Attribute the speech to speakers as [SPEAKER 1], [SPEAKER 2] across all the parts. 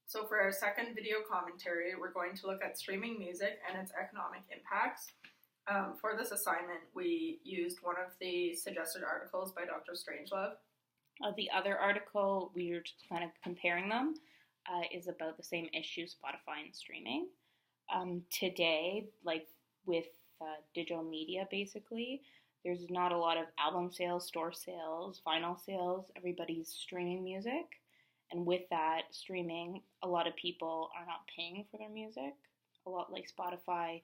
[SPEAKER 1] So for our second video commentary, we're going to look at streaming music and its economic impacts. For this assignment, we used one of the suggested articles by Dr. Strangelove.
[SPEAKER 2] The other article, we were just kind of comparing them, is about the same issue, Spotify and streaming. Today, like with digital media, basically, there's not a lot of album sales, store sales, vinyl sales. Everybody's streaming music. And with that streaming, a lot of people are not paying for their music. A lot like Spotify,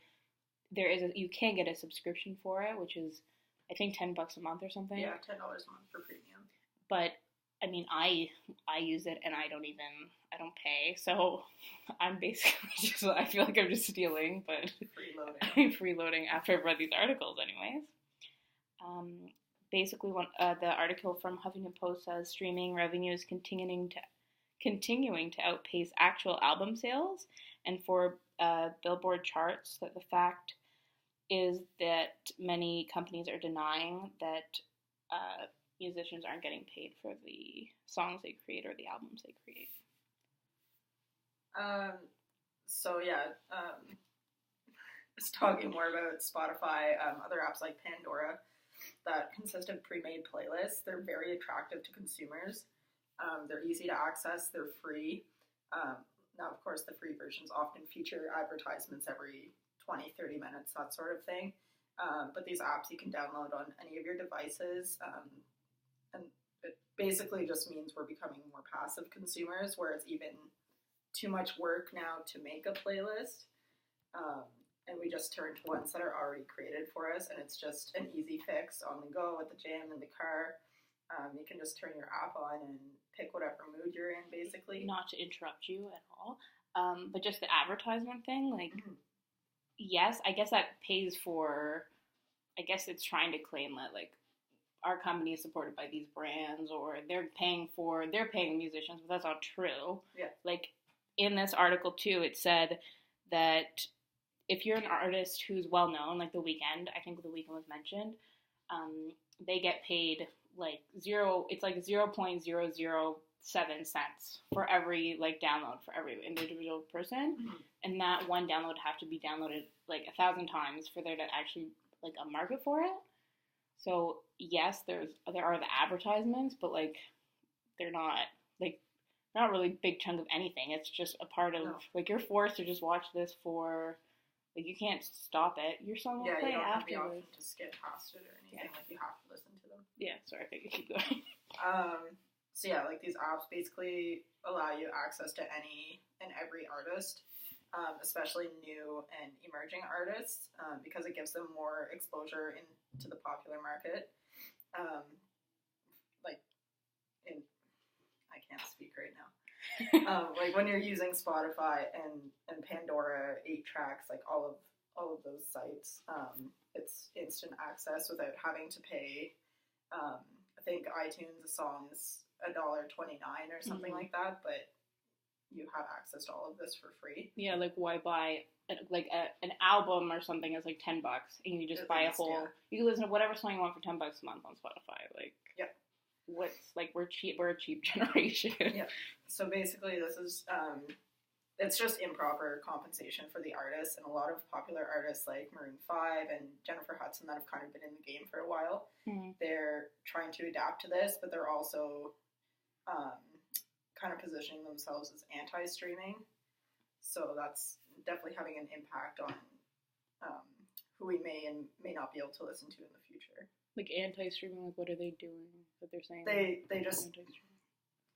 [SPEAKER 2] you can get a subscription for it, which is I think $10 a month or something.
[SPEAKER 1] Yeah, $10 a month for premium.
[SPEAKER 2] But I mean, I use it and I don't pay. So I'm basically I feel like I'm just stealing, but I'm freeloading after I've read these articles, anyways. Basically, the article from Huffington Post says streaming revenue is continuing to outpace actual album sales, and for Billboard charts, that the fact is that many companies are denying that musicians aren't getting paid for the songs they create or the albums they create.
[SPEAKER 1] Just talking more about Spotify, other apps like Pandora that consist of pre-made playlists. They're very attractive to consumers. They're easy to access. They're free. Now, of course, the free versions often feature advertisements every 20, 30 minutes, that sort of thing. But these apps you can download on any of your devices. And it basically just means we're becoming more passive consumers, where it's even too much work now to make a playlist. And we just turn to ones that are already created for us, and it's just an easy fix on the go, at the gym, in the car. You can just turn your app on and pick whatever mood you're in, basically.
[SPEAKER 2] Not to interrupt you at all, but just the advertisement thing, like, yes, I guess that pays for, I guess it's trying to claim that, like, our company is supported by these brands, or they're paying musicians, but that's not true.
[SPEAKER 1] Yeah.
[SPEAKER 2] Like, in this article, too, it said that if you're an artist who's well-known, like The Weeknd, I think The Weeknd was mentioned, they get paid, like, 0.007 cents for every, like, download for every individual person, and that one download would have to be downloaded, like, 1,000 times for there to actually, like, a market for it. So, yes, there are the advertisements, but, like, they're not really a big chunk of anything. It's just a part of, like, you're forced to just watch this for, like, you can't stop it. Your song will play afterwards.
[SPEAKER 1] You don't have the option to skip past it or anything. Yeah. Like, you have to listen to them.
[SPEAKER 2] Yeah, sorry, I keep going.
[SPEAKER 1] So, yeah, like, these apps basically allow you access to any and every artist, especially new and emerging artists, because it gives them more exposure into the popular market. I can't speak right now. Like, when you're using Spotify and Pandora, 8 Tracks, like all of those sites, it's instant access without having to pay. I think iTunes, a song is $1.29 or something like that, but you have access to all of this for free.
[SPEAKER 2] Yeah, like, why buy an album or something is like $10, and you just buy a whole. Yeah. You can listen to whatever song you want for $10 a month on Spotify. Like,
[SPEAKER 1] yeah.
[SPEAKER 2] We're a cheap generation.
[SPEAKER 1] Yeah. So basically, this is it's just improper compensation for the artists, and a lot of popular artists like Maroon 5 and Jennifer Hudson that have kind of been in the game for a while. They're trying to adapt to this, but they're also kind of positioning themselves as anti-streaming. So that's definitely having an impact on who we may and may not be able to listen to in the future.
[SPEAKER 2] Like, anti-streaming, like, what are they doing that they're saying?
[SPEAKER 1] They just,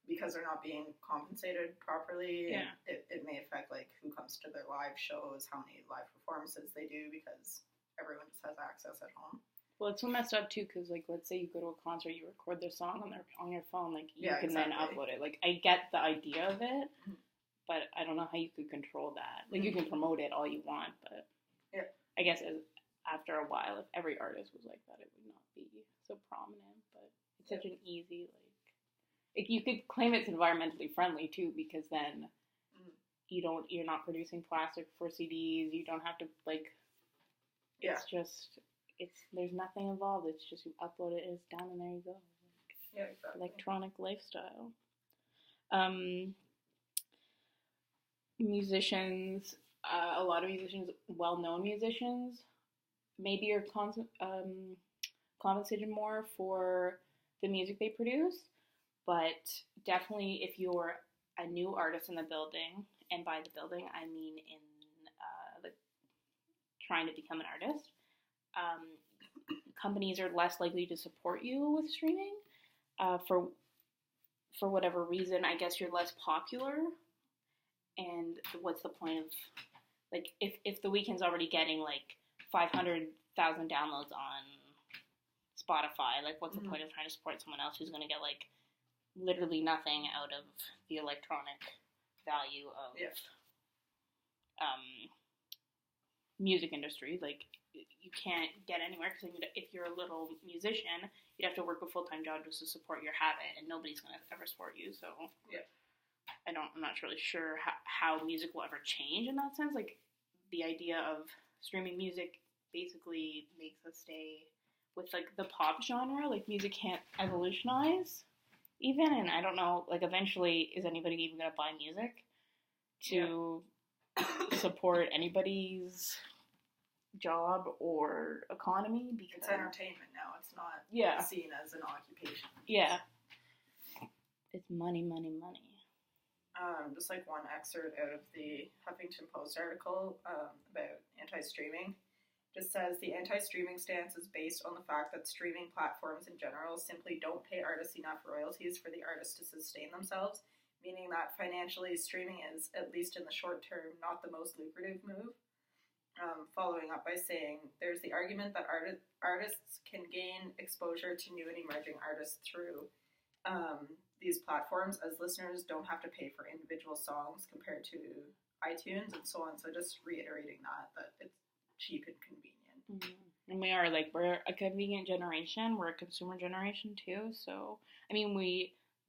[SPEAKER 1] because they're not being compensated properly,
[SPEAKER 2] yeah.
[SPEAKER 1] it may affect, like, who comes to their live shows, how many live performances they do, because everyone just has access at home.
[SPEAKER 2] Well, it's so messed up, too, because, like, let's say you go to a concert, you record their song on your phone, like, you can then upload it. Like, I get the idea of it, but I don't know how you could control that. Like, you can promote it all you want, but
[SPEAKER 1] yeah.
[SPEAKER 2] I guess after a while, if every artist was like that, it would not be so prominent, but it's such an easy, like, you could claim it's environmentally friendly, too, because then you're not producing plastic for CDs, you don't have to, like, it's just, there's nothing involved, it's just you upload it, it's done, and there you go. Like,
[SPEAKER 1] Yeah, exactly.
[SPEAKER 2] Electronic lifestyle. musicians, a lot of musicians, well-known musicians, maybe are compensated more for the music they produce, but definitely if you're a new artist in the building, and by the building I mean in the trying to become an artist, um, companies are less likely to support you with streaming for whatever reason. I guess you're less popular, and what's the point of like if the Weeknd's already getting like 500,000 downloads on Spotify, like what's the point of trying to support someone else who's going to get like literally nothing out of the electronic value of music industry? Like you can't get anywhere because if you're a little musician, you'd have to work a full-time job just to support your habit, and nobody's going to ever support you. So I'm not really sure how music will ever change in that sense. Like the idea of streaming music basically makes us stay with like the pop genre. Like music can't evolutionize even, and I don't know, like eventually is anybody even going to buy music to support anybody's job or economy? Because
[SPEAKER 1] it's entertainment now. It's not seen as an occupation.
[SPEAKER 2] Yeah. It's money.
[SPEAKER 1] Just like one excerpt out of the Huffington Post article about anti-streaming. Just says the anti-streaming stance is based on the fact that streaming platforms in general simply don't pay artists enough royalties for the artists to sustain themselves, meaning that financially streaming is, at least in the short term, not the most lucrative move. Following up by saying there's the argument that artists can gain exposure to new and emerging artists through these platforms, as listeners don't have to pay for individual songs compared to iTunes and so on. So just reiterating that it's cheap and convenient.
[SPEAKER 2] Mm-hmm. And we're a convenient generation. We're a consumer generation too. So I mean,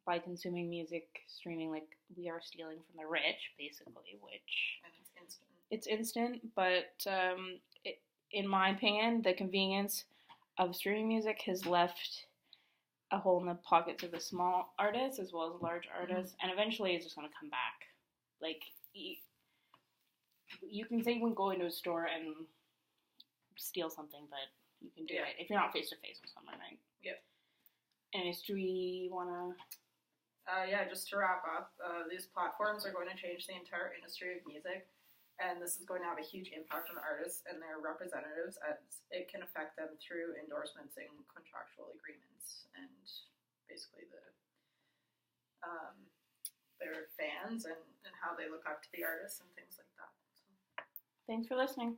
[SPEAKER 2] by consuming music streaming, like we are stealing from the rich, basically,
[SPEAKER 1] and it's instant.
[SPEAKER 2] It's instant, but in my opinion, the convenience of streaming music has left a hole in the pockets of the small artists as well as large artists, and eventually it's just going to come back. Like, you can say you can go into a store and steal something, but you can do it if you're not face-to-face with someone, right?
[SPEAKER 1] Yeah.
[SPEAKER 2] Anyways, do we want to...
[SPEAKER 1] just to wrap up, these platforms are going to change the entire industry of music, and this is going to have a huge impact on artists and their representatives, as it can affect them through endorsements and contractual agreements, and basically their fans and how they look up to the artists and things like that. So.
[SPEAKER 2] Thanks for listening.